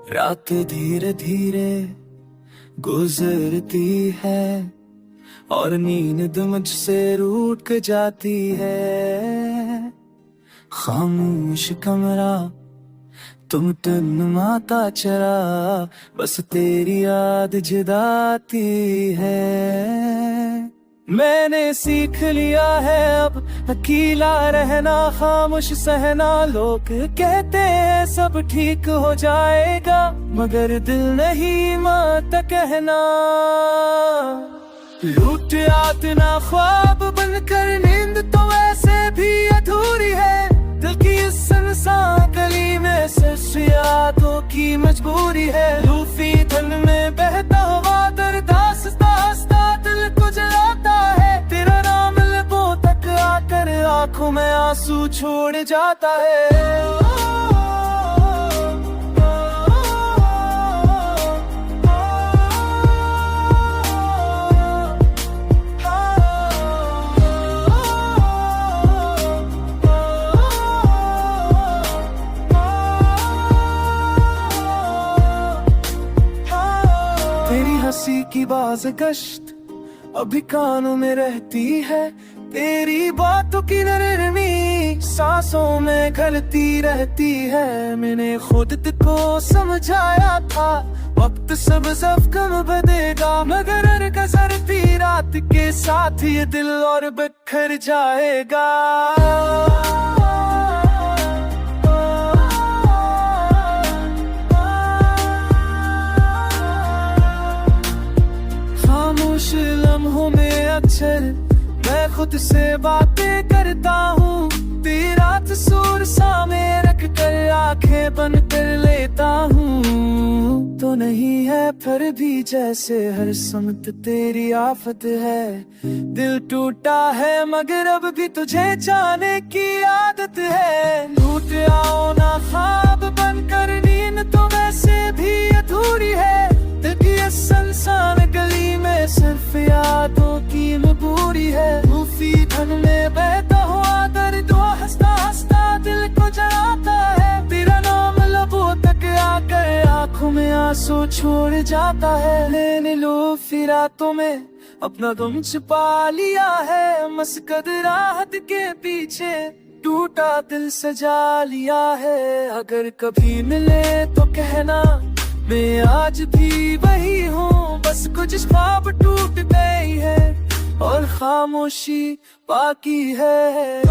रात धीरे धीरे गुजरती है और नींद मुझसे रूठ के जाती है। खामोश कमरा तुम माता चरा, बस तेरी याद जगाती है। मैंने सीख लिया है अब अकेला रहना, खामोश सहना। लोग कहते हैं सब ठीक हो जाएगा, मगर दिल नहीं मानता कहना। लूट आतना ख्वाब बनकर नींद तो वैसे भी अधूरी है। दिल की इस सुनसान गली में सिर्फ यादों की मजबूरी है। लूफी धन में बहता हुआ दर्द हंसता हंसता दिल को जलाता है। तेरा नाम लबों तक आकर आंखों में आंसू छोड़ जाता है। तेरी हंसी की बाज गश्त अभी कानों में रहती है। तेरी बातों की नरमी सांसों में घलती रहती है। मैंने खुद को समझाया था वक्त सब कम बदेगा, मगर हर गुजरती रात के साथ ये दिल और बिखर जाएगा। खामोश लम्हों में अक्सर मैं खुद से बातें करता हूँ। तेरा तस्वीर सामने रख कर आंखें बंद कर लेता हूँ। तो नहीं है फिर भी जैसे हर समत तेरी आफत है। दिल टूटा है मगर अब भी तुझे चाहने की आदत है। लूट आओ ना ख्वाब बनकर, नींद तो वैसे भी अधूरी है। दिल की सुनसान गली में सिर्फ यादों की मजबूरी है। लूफी धन में बहता हुआ दर्द हंसता हंसता दिल को जलाता है। तेरा नाम लबों तक आकर आंखों में आंसू छोड़ जाता है। मैंने लूफी रातों में अपना गम छिपा लिया है। मस्कद राहत के पीछे टूटा दिल सजा लिया है। अगर कभी मिले तो कहना मैं आज भी वही हूँ, बस कुछ ख्वाब टूट गई है और खामोशी बाकी है।